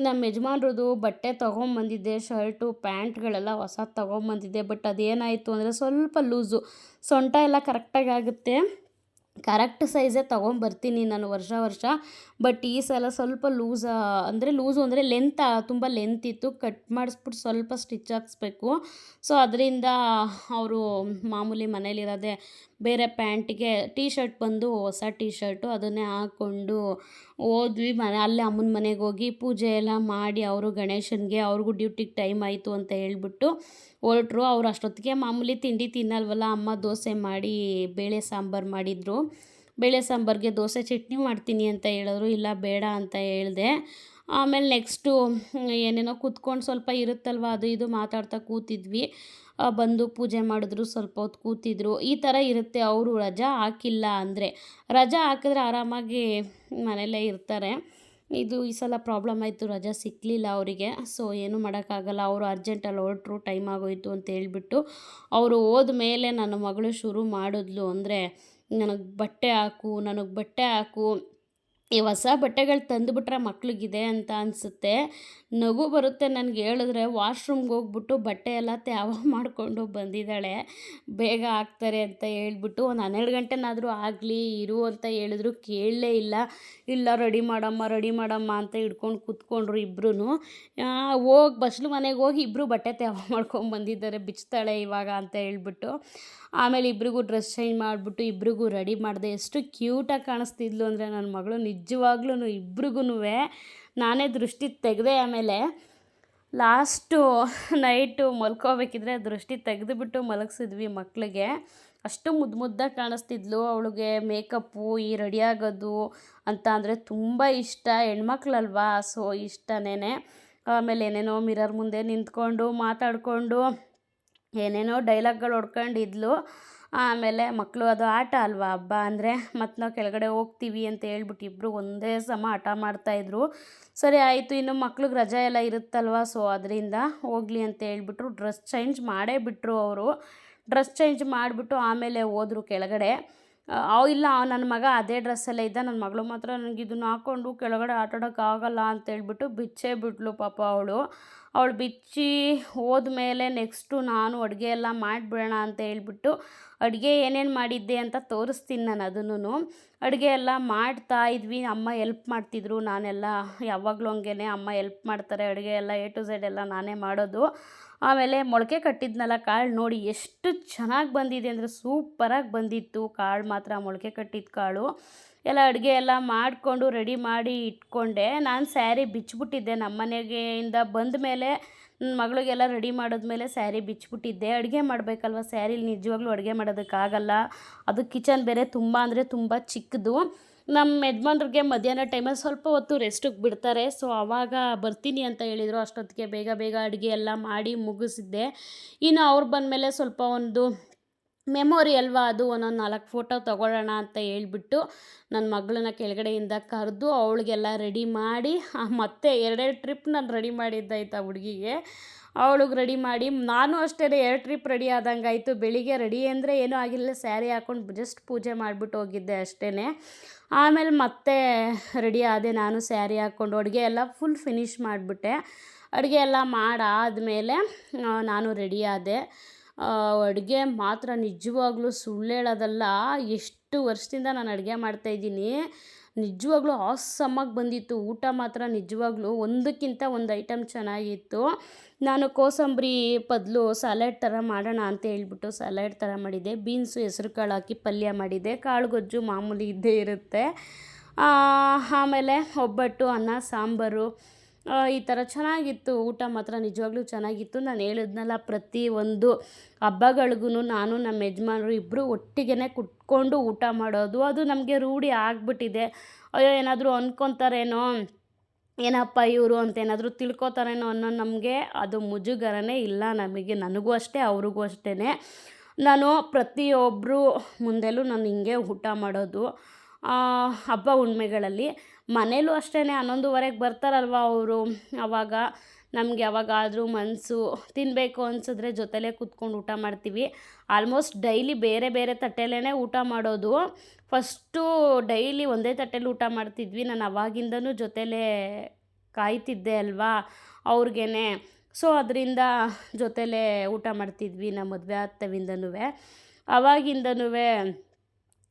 ನಮ್ಮ ಯಜಮಾನ್ರದ್ದು ಬಟ್ಟೆ ತೊಗೊಂಬಂದಿದ್ದೆ, ಶರ್ಟು ಪ್ಯಾಂಟ್ಗಳೆಲ್ಲ ಹೊಸದು ತೊಗೊಂಬಂದಿದ್ದೆ. ಬಟ್ ಅದೇನಾಯಿತು ಅಂದರೆ ಸ್ವಲ್ಪ ಲೂಸು, ಸೊಂಟ ಎಲ್ಲ ಕರೆಕ್ಟಾಗಿ ಆಗುತ್ತೆ, ಕರೆಕ್ಟ್ ಸೈಜೇ ತೊಗೊಂಬರ್ತೀನಿ ನಾನು ವರ್ಷ. ಬಟ್ ಈ ಸಲ ಸ್ವಲ್ಪ ಲೂಸು ಅಂದರೆ ತುಂಬ ಲೆಂತ್ ಇತ್ತು, ಕಟ್ ಮಾಡಿಸ್ಬಿಟ್ಟು ಸ್ವಲ್ಪ ಸ್ಟಿಚ್ ಹಾಕ್ಸ್ಬೇಕು. ಸೊ ಅದರಿಂದ ಅವರು ಮಾಮೂಲಿ ಮನೇಲಿರೋದೇ ಬೇರೆ ಪ್ಯಾಂಟಿಗೆ ಶರ್ಟ್ ಬಂದು ಹೊಸ ಶರ್ಟು ಅದನ್ನೇ ಹಾಕ್ಕೊಂಡು ಹೋದ್ವಿ. ಅಲ್ಲೇ ಅಮ್ಮನ ಮನೆಗೆ ಹೋಗಿ ಪೂಜೆ ಎಲ್ಲ ಮಾಡಿ ಅವರು ಗಣೇಶನಿಗೆ ಅವ್ರಿಗೂ ಡ್ಯೂಟಿಗೆ ಟೈಮ್ ಆಯಿತು ಅಂತ ಹೇಳ್ಬಿಟ್ಟು ಹೊರಟ್ರು. ಅವ್ರು ಅಷ್ಟೊತ್ತಿಗೆ ಮಾಮೂಲಿ ತಿಂಡಿ ತಿನ್ನಲ್ವಲ್ಲ, ಅಮ್ಮ ದೋಸೆ ಮಾಡಿ ಬೇಳೆ ಸಾಂಬಾರು ಮಾಡಿದರು. ಬೇಳೆ ಸಾಂಬಾರಿಗೆ ದೋಸೆ ಚಟ್ನಿ ಮಾಡ್ತೀನಿ ಅಂತ ಹೇಳಿದ್ರು, ಇಲ್ಲ ಬೇಡ ಅಂತ ಹೇಳಿದೆ. ಆಮೇಲೆ ನೆಕ್ಸ್ಟು ಏನೇನೋ ಕೂತ್ಕೊಂಡು ಸ್ವಲ್ಪ ಇರುತ್ತಲ್ವ ಅದು ಇದು ಮಾತಾಡ್ತಾ ಕೂತಿದ್ವಿ. ಬಂದು ಪೂಜೆ ಮಾಡಿದ್ರು, ಸ್ವಲ್ಪ ಹೊತ್ತು ಕೂತಿದ್ರು. ಈ ಥರ ಇರುತ್ತೆ. ಅವರು ರಜಾ ಹಾಕಿಲ್ಲ ಅಂದರೆ, ರಜಾ ಹಾಕಿದ್ರೆ ಆರಾಮಾಗಿ ಮನೆಯಲ್ಲೇ ಇರ್ತಾರೆ. ಈ ಸಲ ಪ್ರಾಬ್ಲಮ್ ಆಯಿತು, ರಜಾ ಸಿಕ್ಕಲಿಲ್ಲ ಅವರಿಗೆ. ಸೊ ಏನೂ ಮಾಡೋಕ್ಕಾಗಲ್ಲ, ಅವರು ಅರ್ಜೆಂಟಲ್ಲಿ ಹೊರಟ್ರು, ಟೈಮ್ ಆಗೋಯಿತು ಅಂತ ಹೇಳ್ಬಿಟ್ಟು. ಅವರು ಹೋದ್ಮೇಲೆ ನನ್ನ ಮಗಳು ಶುರು ಮಾಡಿದ್ಲು, ಅಂದರೆ ನನಗೆ ಬಟ್ಟೆ ಹಾಕು, ಈ ಹೊಸ ಬಟ್ಟೆಗಳು ತಂದುಬಿಟ್ರೆ ಮಕ್ಳಿಗಿದೆ ಅಂತ ಅನಿಸುತ್ತೆ. ನಗು ಬರುತ್ತೆ ನನಗೆ ಹೇಳಿದ್ರೆ. ವಾಶ್ರೂಮ್ಗೆ ಹೋಗ್ಬಿಟ್ಟು ಬಟ್ಟೆ ಎಲ್ಲ ತ್ಯಾವ ಮಾಡಿಕೊಂಡು ಬಂದಿದ್ದಾಳೆ, ಬೇಗ ಹಾಕ್ತಾರೆ ಅಂತ ಹೇಳ್ಬಿಟ್ಟು. ಒಂದು 12 ಗಂಟೆನಾದರೂ ಆಗಲಿ ಇರು ಅಂತ ಹೇಳಿದ್ರು, ಕೇಳಲೇ ಇಲ್ಲ ರೆಡಿ ಮಾಡಮ್ಮ ಅಂತ ಹಿಡ್ಕೊಂಡು ಕೂತ್ಕೊಂಡ್ರು ಇಬ್ಬರೂ. ಬಸ್ಲು ಮನೆಗೆ ಹೋಗಿ ಇಬ್ಬರು ಬಟ್ಟೆ ತ್ಯಾವ ಮಾಡ್ಕೊಂಡು ಬಂದಿದ್ದಾರೆ, ಬಿಚ್ತಾಳೆ ಇವಾಗ ಅಂತ ಹೇಳ್ಬಿಟ್ಟು. ಆಮೇಲೆ ಇಬ್ರಿಗೂ ಡ್ರೆಸ್ ಚೇಂಜ್ ಮಾಡಿಬಿಟ್ಟು ಇಬ್ರಿಗೂ ರೆಡಿ ಮಾಡಿದೆ. ಎಷ್ಟು ಕ್ಯೂಟಾಗಿ ಕಾಣಿಸ್ತಿದ್ಲು ಅಂದರೆ ನನ್ನ ಮಗಳು, ನಿಜವಾಗ್ಲೂ ಇಬ್ರಿಗೂ ನಾನೇ ದೃಷ್ಟಿ ತೆಗೆದೆ. ಆಮೇಲೆ ಲಾಸ್ಟು ನೈಟು ಮಲ್ಕೋಬೇಕಿದ್ರೆ ದೃಷ್ಟಿ ತೆಗೆದುಬಿಟ್ಟು ಮಲಗಿಸಿದ್ವಿ ಮಕ್ಕಳಿಗೆ. ಅಷ್ಟು ಮುದ್ದಾಗಿ ಕಾಣಿಸ್ತಿದ್ಲು. ಅವಳಿಗೆ ಮೇಕಪ್ಪು, ಈ ರೆಡಿ ಆಗೋದು ಅಂತ ಅಂದರೆ ತುಂಬ ಇಷ್ಟ, ಹೆಣ್ಮಕ್ಳಲ್ವಾ, ಸೊ ಇಷ್ಟನೇ. ಆಮೇಲೆ ಏನೇನೋ ಮಿರರ್ ಮುಂದೆ ನಿಂತ್ಕೊಂಡು ಮಾತಾಡಿಕೊಂಡು ಏನೇನೋ ಡೈಲಾಗ್ಗಳು ಹೊಡ್ಕೊಂಡಿದ್ಲು. ಆಮೇಲೆ ಮಕ್ಕಳು ಅದು ಆಟ ಅಲ್ವಾ, ಹಬ್ಬ ಅಂದರೆ ಮತ್ತು ನಾವು ಕೆಳಗಡೆ ಹೋಗ್ತೀವಿ ಅಂತ ಹೇಳ್ಬಿಟ್ಟು ಇಬ್ಬರು ಒಂದೇ ಸಮ ಹಠ ಮಾಡ್ತಾಯಿದ್ರು. ಸರಿ ಆಯಿತು, ಇನ್ನು ಮಕ್ಳಿಗೆ ರಜೆ ಎಲ್ಲ ಇರುತ್ತಲ್ವ, ಸೊ ಅದರಿಂದ ಹೋಗಲಿ ಅಂತ ಹೇಳ್ಬಿಟ್ರು. ಡ್ರೆಸ್ ಚೇಂಜ್ ಮಾಡೇ ಬಿಟ್ಟರು ಅವರು. ಡ್ರೆಸ್ ಚೇಂಜ್ ಮಾಡಿಬಿಟ್ಟು ಆಮೇಲೆ ಹೋದರು ಕೆಳಗಡೆ. ಇಲ್ಲ ನನ್ನ ಮಗ ಅದೇ ಡ್ರೆಸ್ಸಲ್ಲೇ ಇದ್ದ, ನನ್ನ ಮಗಳು ಮಾತ್ರ ನನಗೆ ಇದನ್ನು ಹಾಕ್ಕೊಂಡು ಕೆಳಗಡೆ ಆಟಾಡೋಕ್ಕಾಗಲ್ಲ ಅಂತೇಳ್ಬಿಟ್ಟು ಬಿಚ್ಚೇ ಬಿಟ್ಲು ಪಾಪ ಅವಳು ಬಿಚ್ಚಿ ಹೋದ್ಮೇಲೆ ನೆಕ್ಸ್ಟು ನಾನು ಅಡುಗೆ ಎಲ್ಲ ಮಾಡಿಬಿಡೋಣ ಅಂತ ಹೇಳ್ಬಿಟ್ಟು ಅಡುಗೆ ಏನೇನು ಮಾಡಿದ್ದೆ ಅಂತ ತೋರಿಸ್ತೀನಿ ನಾನು ಅದನ್ನು. ಅಡುಗೆ ಎಲ್ಲ ಮಾಡ್ತಾಯಿದ್ವಿ, ಅಮ್ಮ ಎಲ್ಪ್ ಮಾಡ್ತಿದ್ರು. ನಾನೆಲ್ಲ ಯಾವಾಗಲೂ ಹಂಗೇ ಅಮ್ಮ ಎಲ್ಪ್ ಮಾಡ್ತಾರೆ, ಅಡುಗೆ ಎಲ್ಲ A to Z ಎಲ್ಲ ನಾನೇ ಮಾಡೋದು. ಆಮೇಲೆ ಮೊಳಕೆ ಕಟ್ಟಿದ್ನಲ್ಲ ಕಾಳು, ನೋಡಿ ಎಷ್ಟು ಚೆನ್ನಾಗಿ ಬಂದಿದೆ ಅಂದರೆ ಸೂಪರಾಗಿ ಬಂದಿತ್ತು ಕಾಳು ಮಾತ್ರ, ಮೊಳಕೆ ಕಟ್ಟಿದ ಕಾಳು. ಎಲ್ಲ ಅಡುಗೆ ಎಲ್ಲ ಮಾಡಿಕೊಂಡು ರೆಡಿ ಮಾಡಿ ಇಟ್ಕೊಂಡೆ. ನಾನು ಸ್ಯಾರಿ ಬಿಚ್ಚಿಬಿಟ್ಟಿದ್ದೆ ನಮ್ಮ ಮನೆಗೆಯಿಂದ ಬಂದ ಮೇಲೆ, ನನ್ನ ಮಗಳಿಗೆಲ್ಲ ರೆಡಿ ಮಾಡಿದ್ಮೇಲೆ ಸ್ಯಾರಿ ಬಿಚ್ಚಿಬಿಟ್ಟಿದ್ದೆ. ಅಡುಗೆ ಮಾಡಬೇಕಲ್ವ, ಸ್ಯಾರಿಲಿ ನಿಜವಾಗ್ಲೂ ಅಡುಗೆ ಮಾಡೋದಕ್ಕಾಗಲ್ಲ, ಅದು ಕಿಚನ್ ಬೇರೆ ತುಂಬ ಅಂದರೆ ತುಂಬ ಚಿಕ್ಕದು. ನಮ್ಮ ಯಜಮಾನ್ರಿಗೆ ಮಧ್ಯಾಹ್ನ ಟೈಮಲ್ಲಿ ಸ್ವಲ್ಪ ಹೊತ್ತು ರೆಸ್ಟಿಗೆ ಬಿಡ್ತಾರೆ, ಸೊ ಆವಾಗ ಬರ್ತೀನಿ ಅಂತ ಹೇಳಿದರು. ಅಷ್ಟೊತ್ತಿಗೆ ಬೇಗ ಅಡುಗೆ ಎಲ್ಲ ಮಾಡಿ ಮುಗಿಸಿದ್ದೆ. ಇನ್ನು ಅವ್ರು ಬಂದಮೇಲೆ ಸ್ವಲ್ಪ ಒಂದು ಮೆಮೊರಿ ಅಲ್ವಾ, ಅದು ಒಂದೊಂದು 4 ಫೋಟೋ ತೊಗೊಳ್ಳೋಣ ಅಂತ ಹೇಳ್ಬಿಟ್ಟು ನನ್ನ ಮಗಳನ್ನ ಕೆಳಗಡೆಯಿಂದ ಕರೆದು ಅವಳಿಗೆಲ್ಲ ರೆಡಿ ಮಾಡಿ, ಮತ್ತೆ 2 ಟ್ರಿಪ್ ನಾನು ರೆಡಿ ಮಾಡಿದ್ದಾಯ್ತು ಆ ಹುಡುಗಿಗೆ. ಅವಳಿಗೆ ರೆಡಿ ಮಾಡಿ, ನಾನು ಅಷ್ಟೇ 2 ಟ್ರಿಪ್ ರೆಡಿ ಆದಂಗೆ ಆಯಿತು. ಬೆಳಿಗ್ಗೆ ರೆಡಿ ಅಂದರೆ ಏನೂ ಆಗಿಲ್ಲ, ಸ್ಯಾರಿ ಹಾಕ್ಕೊಂಡು ಜಸ್ಟ್ ಪೂಜೆ ಮಾಡಿಬಿಟ್ಟು ಹೋಗಿದ್ದೆ ಅಷ್ಟೇ. ಆಮೇಲೆ ಮತ್ತೆ ರೆಡಿ ಆದೆ ನಾನು, ಸ್ಯಾರಿ ಹಾಕ್ಕೊಂಡು ಅಡುಗೆ ಎಲ್ಲ ಫುಲ್ ಫಿನಿಷ್ ಮಾಡಿಬಿಟ್ಟೆ. ಅಡುಗೆ ಎಲ್ಲ ಮಾಡಾದಮೇಲೆ ನಾನು ರೆಡಿ ಆದೆ. ಅಡುಗೆ ಮಾತ್ರ ನಿಜವಾಗ್ಲೂ ಸುಳ್ಳು ಹೇಳೋದಲ್ಲ, ಎಷ್ಟು ವರ್ಷದಿಂದ ನಾನು ಅಡುಗೆ ಮಾಡ್ತಾಯಿದ್ದೀನಿ, ನಿಜವಾಗ್ಲೂ ಆಸಮ್ಮಾಗಿ ಬಂದಿತ್ತು. ಊಟ ಮಾತ್ರ ನಿಜವಾಗ್ಲೂ ಒಂದಕ್ಕಿಂತ ಒಂದು ಐಟಮ್ ಚೆನ್ನಾಗಿತ್ತು. ನಾನು ಕೋಸಂಬರಿ ಬದಲು ಸಲಾಡ್ ಥರ ಮಾಡೋಣ ಅಂತ ಹೇಳ್ಬಿಟ್ಟು ಸಲಾಡ್ ಥರ ಮಾಡಿದ್ದೆ. ಬೀನ್ಸು, ಹೆಸ್ರು ಕಾಳು ಹಾಕಿ ಪಲ್ಯ ಮಾಡಿದ್ದೆ. ಕಾಳು ಗೊಜ್ಜು ಮಾಮೂಲಿ ಇದ್ದೇ ಇರುತ್ತೆ. ಆಮೇಲೆ ಒಬ್ಬಟ್ಟು, ಅನ್ನ, ಸಾಂಬಾರು, ಈ ಥರ ಚೆನ್ನಾಗಿತ್ತು. ಊಟ ಮಾತ್ರ ನಿಜವಾಗ್ಲೂ ಚೆನ್ನಾಗಿತ್ತು. ನಾನು ಹೇಳಿದ್ನಲ್ಲ, ಪ್ರತಿಯೊಂದು ಹಬ್ಬಗಳಿಗೂ ನಾನು ನಮ್ಮ ಯಜಮಾನರು ಇಬ್ಬರು ಒಟ್ಟಿಗೆ ಕುತ್ಕೊಂಡು ಊಟ ಮಾಡೋದು, ಅದು ನಮಗೆ ರೂಢಿ ಆಗಿಬಿಟ್ಟಿದೆ. ಅಯ್ಯೋ ಏನಾದರೂ ಅಂದ್ಕೊತಾರೇನೋ, ಏನಪ್ಪ ಇವರು ಅಂತ ಏನಾದರೂ ತಿಳ್ಕೊತಾರೇನೋ ಅನ್ನೋ ನಮಗೆ ಅದು ಮುಜುಗರನೇ ಇಲ್ಲ ನಮಗೆ, ನನಗೂ ಅಷ್ಟೇ ಅವ್ರಿಗೂ ಅಷ್ಟೇ. ನಾನು ಪ್ರತಿಯೊಬ್ಬರು ಮುಂದೆಲೂ ನಾನು ಹಿಂಗೆ ಊಟ ಮಾಡೋದು. ಹಬ್ಬ ಹುಣ್ಮೆಗಳಲ್ಲಿ ಮನೇಲೂ ಅಷ್ಟೇ 11:30ಗೆ ಬರ್ತಾರಲ್ವ ಅವರು, ಆವಾಗ ನಮ್ಗೆ ಯಾವಾಗಾದರೂ ಮನಸ್ಸು ತಿನ್ನಬೇಕು ಅನಿಸಿದ್ರೆ ಜೊತೆಲೇ ಕೂತ್ಕೊಂಡು ಊಟ ಮಾಡ್ತೀವಿ. ಆಲ್ಮೋಸ್ಟ್ ಡೈಲಿ ಬೇರೆ ಬೇರೆ ತಟ್ಟೆಲೇ ಊಟ ಮಾಡೋದು. ಫಸ್ಟು ಡೈಲಿ ಒಂದೇ ತಟ್ಟೆಲಿ ಊಟ ಮಾಡ್ತಿದ್ವಿ. ನಾನು ಅವಾಗಿಂದನೂ ಜೊತೆಲೇ ಕಾಯ್ತಿದ್ದೆ ಅಲ್ವಾ ಅವ್ರಿಗೇನೆ. ಸೊ ಅದರಿಂದ ಜೊತೆಲೇ ಊಟ ಮಾಡ್ತಿದ್ವಿ ನಮ್ಮ ಮದುವೆ ಆದವಿಂದನೂ. ಆವಾಗಿಂದನೂ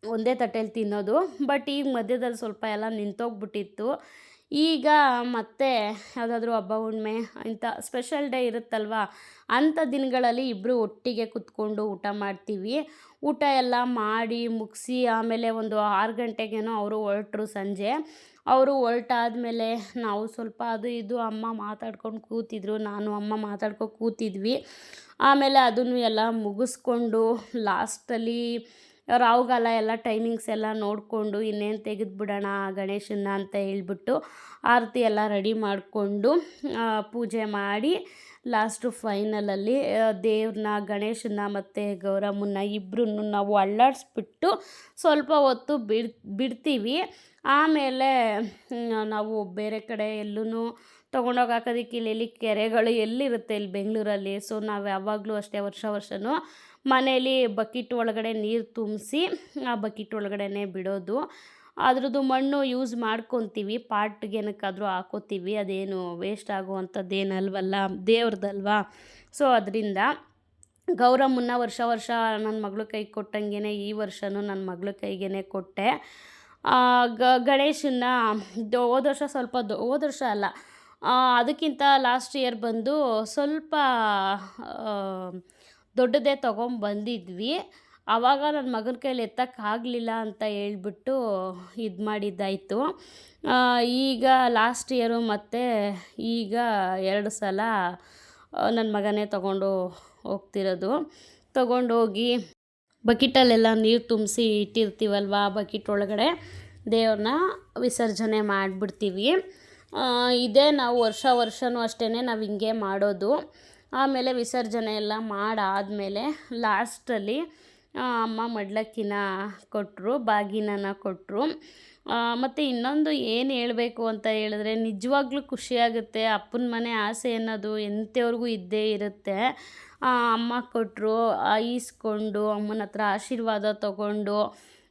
ಒಂದೇ ತಟ್ಟೆಲಿ ತಿನ್ನೋದು. ಬಟ್ ಈಗ ಮಧ್ಯದಲ್ಲಿ ಸ್ವಲ್ಪ ಎಲ್ಲ ನಿಂತೋಗ್ಬಿಟ್ಟಿತ್ತು. ಈಗ ಮತ್ತೆ ಯಾವುದಾದ್ರೂ ಹಬ್ಬ ಹುಣ್ಣಿಮೆ ಇಂಥ ಸ್ಪೆಷಲ್ ಡೇ ಇರುತ್ತಲ್ವ, ಅಂಥ ದಿನಗಳಲ್ಲಿ ಇಬ್ಬರು ಒಟ್ಟಿಗೆ ಕೂತ್ಕೊಂಡು ಊಟ ಮಾಡ್ತೀವಿ. ಊಟ ಎಲ್ಲ ಮಾಡಿ ಮುಗಿಸಿ ಆಮೇಲೆ ಒಂದು 6 ಗಂಟೆಗೇನೋ ಅವರು ಹೊರಟ್ರು ಸಂಜೆ. ಅವರು ಹೊರಟಾದ್ಮೇಲೆ ನಾವು ಸ್ವಲ್ಪ ಅದು ಇದು ಅಮ್ಮ ಮಾತಾಡ್ಕೊಂಡು ಕೂತಿದ್ರು, ನಾನು ಅಮ್ಮ ಮಾತಾಡ್ಕೊಂಡು ಕೂತಿದ್ವಿ. ಆಮೇಲೆ ಅದನ್ನು ಎಲ್ಲ ಮುಗಿಸ್ಕೊಂಡು ಲಾಸ್ಟಲ್ಲಿ ರಾಹುಗಾಲ ಎಲ್ಲ ಟೈಮಿಂಗ್ಸ್ ಎಲ್ಲ ನೋಡಿಕೊಂಡು ಇನ್ನೇನು ತೆಗೆದುಬಿಡೋಣ ಗಣೇಶನ್ನ ಅಂತ ಹೇಳ್ಬಿಟ್ಟು ಆರತಿ ಎಲ್ಲ ರೆಡಿ ಮಾಡಿಕೊಂಡು ಪೂಜೆ ಮಾಡಿ ಲಾಸ್ಟು ಫೈನಲಲ್ಲಿ ದೇವ್ರನ್ನ ಗಣೇಶನ್ನ ಮತ್ತು ಗೌರಮ್ಮನ್ನ ಇಬ್ಬರನ್ನು ನಾವು ಅಲ್ಲಾಡಿಸ್ಬಿಟ್ಟು ಸ್ವಲ್ಪ ಹೊತ್ತು ಬಿಡ್ತೀವಿ. ಆಮೇಲೆ ನಾವು ಬೇರೆ ಕಡೆ ಎಲ್ಲೂ ತೊಗೊಂಡೋಗಿ ಹಾಕೋದಕ್ಕೆ ಇಲ್ಲಿ ಕೆರೆಗಳು ಎಲ್ಲಿರುತ್ತೆ ಇಲ್ಲಿ ಬೆಂಗಳೂರಲ್ಲಿ. ಸೊ ನಾವು ಯಾವಾಗಲೂ ಅಷ್ಟೇ ವರ್ಷವೂ ಮನೇಲಿ ಬಕೆಟ್ ಒಳಗಡೆ ನೀರು ತುಂಬಿಸಿ ಆ ಬಕೆಟ್ ಒಳಗಡೆ ಬಿಡೋದು. ಅದ್ರದ್ದು ಮಣ್ಣು ಯೂಸ್ ಮಾಡ್ಕೊತೀವಿ, ಪಾಟ್ಗೇನಕ್ಕಾದರೂ ಹಾಕೋತೀವಿ, ಅದೇನು ವೇಸ್ಟ್ ಆಗುವಂಥದ್ದೇನಲ್ವಲ್ಲ, ದೇವ್ರದಲ್ವಾ. ಸೊ ಅದರಿಂದ ಗೌರಮ್ಮನ್ನ ವರ್ಷ ನನ್ನ ಮಗಳ ಕೈಗೆ ಕೊಟ್ಟಂಗೆ ಈ ವರ್ಷವೂ ನನ್ನ ಮಗಳ ಕೈಗೇ ಕೊಟ್ಟೆ. ಗಣೇಶನ್ನ ಹೋದ ವರ್ಷ ಸ್ವಲ್ಪ ಹೋದ ವರ್ಷ ಅಲ್ಲ, ಅದಕ್ಕಿಂತ ಲಾಸ್ಟ್ ಇಯರ್ ಬಂದು ಸ್ವಲ್ಪ ದೊಡ್ಡದೇ ತೊಗೊಂಬಂದಿದ್ವಿ. ಆವಾಗ ನನ್ನ ಮಗನ ಕೈಲಿ ಎತ್ತಕ್ಕಾಗಲಿಲ್ಲ ಅಂತ ಹೇಳ್ಬಿಟ್ಟು ಇದು ಮಾಡಿದ್ದಾಯಿತು. ಈಗ ಲಾಸ್ಟ್ ಇಯರು ಮತ್ತು ಈಗ 2 ಸಲ ನನ್ನ ಮಗನೇ ತೊಗೊಂಡು ಹೋಗ್ತಿರೋದು. ತೊಗೊಂಡೋಗಿ ಬಕೆಟಲ್ಲೆಲ್ಲ ನೀರು ತುಂಬಿಸಿ ಇಟ್ಟಿರ್ತೀವಲ್ವ, ಬಕೆಟ್ ಒಳಗಡೆ ದೇವ್ರನ್ನ ವಿಸರ್ಜನೆ ಮಾಡಿಬಿಡ್ತೀವಿ. ಇದೇ ನಾವು ವರ್ಷವೂ ಅಷ್ಟೇ ನಾವು ಹಿಂಗೆ ಮಾಡೋದು. ಆಮೇಲೆ ವಿಸರ್ಜನೆ ಎಲ್ಲ ಮಾಡಾದಮೇಲೆ ಲಾಸ್ಟಲ್ಲಿ ಅಮ್ಮ ಮಡ್ಲಕ್ಕಿನ ಕೊಟ್ಟರು, ಬಾಗಿನನ ಕೊಟ್ಟರು. ಮತ್ತು ಇನ್ನೊಂದು ಏನು ಹೇಳಬೇಕು ಅಂತ ಹೇಳಿದ್ರೆ, ನಿಜವಾಗ್ಲೂ ಖುಷಿಯಾಗುತ್ತೆ. ಅಪ್ಪನ ಮನೆ ಆಸೆ ಅನ್ನೋದು ಎಂಥವ್ರಿಗೂ ಇದ್ದೇ ಇರುತ್ತೆ. ಅಮ್ಮ ಕೊಟ್ಟರು, ಈಸ್ಕೊಂಡು ಅಮ್ಮನ ಹತ್ರ ಆಶೀರ್ವಾದ ತಗೊಂಡು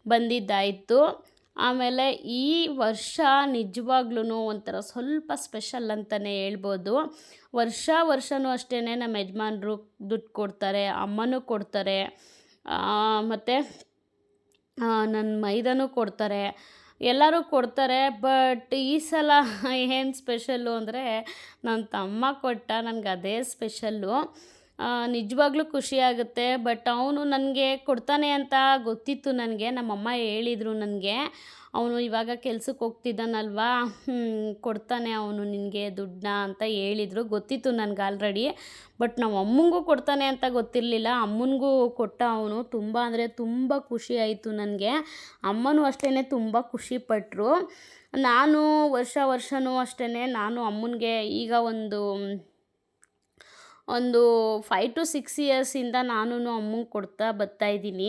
ಬಂದಿದ್ದಾಯಿತು. ಆಮೇಲೆ ಈ ವರ್ಷ ನಿಜವಾಗ್ಲೂ ಒಂಥರ ಸ್ವಲ್ಪ ಸ್ಪೆಷಲ್ ಅಂತಲೇ ಹೇಳ್ಬೋದು. ವರ್ಷವೂ ಅಷ್ಟೇ ನಮ್ಮ ಯಜಮಾನ್ರು ದುಡ್ಡು ಕೊಡ್ತಾರೆ, ಅಮ್ಮನೂ ಕೊಡ್ತಾರೆ, ಮತ್ತು ನನ್ನ ಮೈದನೂ ಕೊಡ್ತಾರೆ, ಎಲ್ಲರೂ ಕೊಡ್ತಾರೆ. ಬಟ್ ಈ ಸಲ ಏನು ಸ್ಪೆಷಲ್ಲು ಅಂದರೆ ನನ್ನ ತಮ್ಮ ಕೊಟ್ಟ, ನನಗೆ ಅದೇ ಸ್ಪೆಷಲ್ಲು. ನಿಜವಾಗ್ಲೂ ಖುಷಿಯಾಗುತ್ತೆ. ಬಟ್ ಅವನು ನನಗೆ ಕೊಡ್ತಾನೆ ಅಂತ ಗೊತ್ತಿತ್ತು ನನಗೆ, ನಮ್ಮಮ್ಮ ಹೇಳಿದರು ನನಗೆ. ಅವನು ಇವಾಗ ಕೆಲ್ಸಕ್ಕೆ ಹೋಗ್ತಿದ್ದಾನಲ್ವ, ಕೊಡ್ತಾನೆ ಅವನು ನಿನಗೆ ದುಡ್ಡನ್ನ ಅಂತ ಹೇಳಿದರು, ಗೊತ್ತಿತ್ತು ನನಗೆ ಆಲ್ರೆಡಿ. ಬಟ್ ನಾವು ಅಮ್ಮನಿಗೂ ಕೊಡ್ತಾನೆ ಅಂತ ಗೊತ್ತಿರಲಿಲ್ಲ. ಅಮ್ಮನಿಗೂ ಕೊಟ್ಟ ಅವನು. ತುಂಬ ಅಂದರೆ ತುಂಬ ಖುಷಿ ಆಯಿತು ನನಗೆ. ಅಮ್ಮನೂ ಅಷ್ಟೇ ತುಂಬ ಖುಷಿಪಟ್ಟರು. ನಾನು ವರ್ಷವೂ ಅಷ್ಟೇ ನಾನು ಅಮ್ಮನಿಗೆ ಈಗ ಒಂದು 5 to 6 ಇಯರ್ಸಿಂದ ನಾನು ಅಮ್ಮಂಗೆ ಕೊಡ್ತಾ ಬರ್ತಾಯಿದ್ದೀನಿ.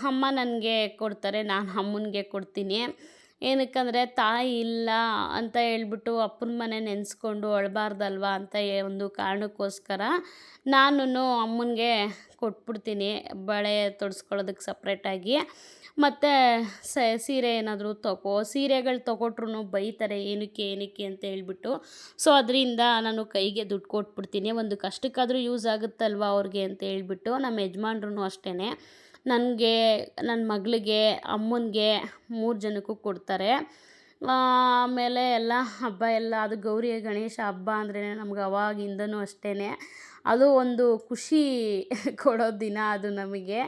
ಅಮ್ಮ ನನಗೆ ಕೊಡ್ತಾರೆ, ನಾನು ಅಮ್ಮನಿಗೆ ಕೊಡ್ತೀನಿ. ಏನಕ್ಕಂದರೆ ತಾಯಿ ಇಲ್ಲ ಅಂತ ಹೇಳ್ಬಿಟ್ಟು ಅಪ್ಪನ ಮನೆ ನೆನೆಸ್ಕೊಂಡು ಅಳಬಾರ್ದಲ್ವ ಅಂತ ಒಂದು ಕಾರಣಕ್ಕೋಸ್ಕರ ನಾನು ಅಮ್ಮನಿಗೆ ಕೊಟ್ಬಿಡ್ತೀನಿ, ಬಳೆ ತೊಡಿಸ್ಕೊಳ್ಳೋದಕ್ಕೆ ಸಪ್ರೇಟಾಗಿ. ಮತ್ತು ಸೀರೆ ಏನಾದರೂ ಸೀರೆಗಳು ತೊಗೊಟ್ರು ಬೈತಾರೆ, ಏನಕ್ಕೆ ಅಂತ ಹೇಳ್ಬಿಟ್ಟು. ಸೊ ಅದರಿಂದ ನಾನು ಕೈಗೆ ದುಡ್ಡು ಕೊಟ್ಬಿಡ್ತೀನಿ, ಒಂದು ಕಷ್ಟಕ್ಕಾದರೂ ಯೂಸ್ ಆಗುತ್ತಲ್ವ ಅವ್ರಿಗೆ ಅಂತ ಹೇಳ್ಬಿಟ್ಟು. ನಮ್ಮ ಯಜಮಾನ್ರು ಅಷ್ಟೇ ನನಗೆ, ನನ್ನ ಮಗಳಿಗೆ, ಅಮ್ಮನಿಗೆ 3 ಜನಕ್ಕೂ ಕೊಡ್ತಾರೆ. ಆಮೇಲೆ ಎಲ್ಲ ಹಬ್ಬ ಎಲ್ಲ ಅದು ಗೌರಿ ಗಣೇಶ ಹಬ್ಬ ಅಂದ್ರೇ ನಮ್ಗೆ ಅವಾಗಿಂದನೂ ಅಷ್ಟೇ ಅದು ಒಂದು ಖುಷಿ ಕೊಡೋ ದಿನ ಅದು ನಮಗೆ.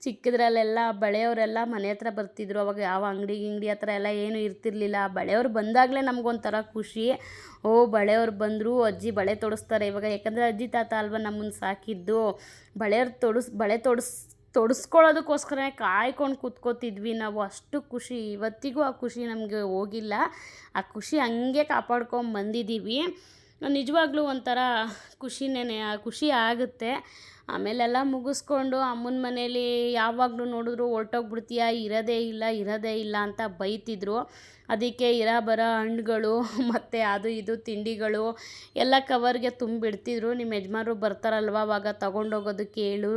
ಚಿಕ್ಕದ್ರಲ್ಲೆಲ್ಲ ಬಳೆಯವರೆಲ್ಲ ಮನೆ ಹತ್ರ ಬರ್ತಿದ್ರು. ಅವಾಗ ಯಾವ ಅಂಗಡಿ ಹತ್ರ ಎಲ್ಲ ಏನೂ ಇರ್ತಿರ್ಲಿಲ್ಲ. ಬಳೆಯವ್ರು ಬಂದಾಗಲೇ ನಮಗೊಂಥರ ಖುಷಿ. ಓ ಬಳೆಯವ್ರು ಬಂದರು, ಅಜ್ಜಿ ಬಳೆ ತೊಡಿಸ್ತಾರೆ ಇವಾಗ. ಯಾಕಂದರೆ ಅಜ್ಜಿ ತಾತ ಅಲ್ವ ನಮ್ಮನ್ನು ಸಾಕಿದ್ದು. ಬಳೆ ತೊಡಿಸ್ಕೊಳ್ಳೋದಕ್ಕೋಸ್ಕರನೇ ಕಾಯ್ಕೊಂಡು ಕೂತ್ಕೋತಿದ್ವಿ ನಾವು. ಅಷ್ಟು ಖುಷಿ, ಇವತ್ತಿಗೂ ಆ ಖುಷಿ ನಮಗೆ ಹೋಗಿಲ್ಲ. ಆ ಖುಷಿ ಹಂಗೆ ಕಾಪಾಡ್ಕೊಂಡು ಬಂದಿದ್ದೀವಿ. ನಿಜವಾಗ್ಲೂ ಒಂಥರ ಖುಷಿ ಆಗುತ್ತೆ. ಆಮೇಲೆಲ್ಲ ಮುಗಿಸ್ಕೊಂಡು ಅಮ್ಮನ ಮನೇಲಿ ಯಾವಾಗಲೂ ನೋಡಿದ್ರು ಹೊರ್ಟೋಗ್ಬಿಡ್ತೀಯ, ಇರೋದೇ ಇಲ್ಲ ಅಂತ ಬೈತಿದ್ರು. ಅದಕ್ಕೆ ಬರೋ ಹಣ್ಣುಗಳು ಮತ್ತು ಅದು ಇದು ತಿಂಡಿಗಳು ಎಲ್ಲ ಕವರ್ಗೆ ತುಂಬಿಡ್ತಿದ್ರು. ನಿಮ್ಮ ಯಜಮಾನ್ರು ಬರ್ತಾರಲ್ವ ಅವಾಗ ತೊಗೊಂಡೋಗೋದಕ್ಕೆ ಹೇಳು,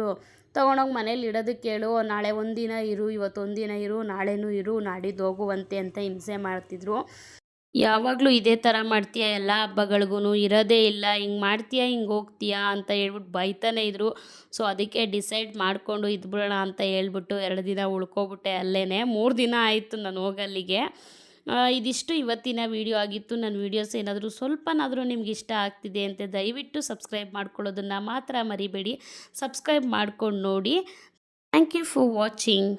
ತೊಗೊಂಡೋಗಿ ಮನೇಲಿ ಇಡೋದಕ್ಕೆ ಹೇಳು, ನಾಳೆ ಒಂದಿನ ಇರು, ಇವತ್ತೊಂದಿನ ಇರು, ನಾಳೆನೂ ಇರು, ನಾಡಿದ್ದು ಹೋಗುವಂತೆ ಅಂತ ಹಿಂಸೆ ಮಾಡ್ತಿದ್ರು. ಯಾವಾಗಲೂ ಇದೇ ಥರ ಮಾಡ್ತೀಯ ಎಲ್ಲ ಹಬ್ಬಗಳ್ಗೂ, ಇರೋದೇ ಇಲ್ಲ, ಹಿಂಗೆ ಮಾಡ್ತೀಯ ಹಿಂಗೆ ಹೋಗ್ತೀಯಾ ಅಂತ ಹೇಳ್ಬಿಟ್ಟು ಬೈತಾನೆ ಇದ್ದರು. ಸೊ ಅದಕ್ಕೆ ಡಿಸೈಡ್ ಮಾಡಿಕೊಂಡು ಇದ್ಬಿಡೋಣ ಅಂತ ಹೇಳ್ಬಿಟ್ಟು 2 ದಿನ ಉಳ್ಕೊಬಿಟ್ಟೆ ಅಲ್ಲೇ. 3 ದಿನ ಆಯಿತು ನಾನು ಹೋಗಲ್ಲಿಗೆ. ಇದಿಷ್ಟು ಇವತ್ತಿನ ವಿಡಿಯೋ ಆಗಿತ್ತು. ನನ್ನ ವೀಡಿಯೋಸ್ ಏನಾದರೂ ಸ್ವಲ್ಪನಾದರೂ ನಿಮ್ಗೆ ಇಷ್ಟ ಆಗ್ತಿದೆ ಅಂತ ದಯವಿಟ್ಟು ಸಬ್ಸ್ಕ್ರೈಬ್ ಮಾಡ್ಕೊಳ್ಳೋದನ್ನು ಮಾತ್ರ ಮರಿಬೇಡಿ. ಸಬ್ಸ್ಕ್ರೈಬ್ ಮಾಡ್ಕೊಂಡು ನೋಡಿ. Thank you for watching.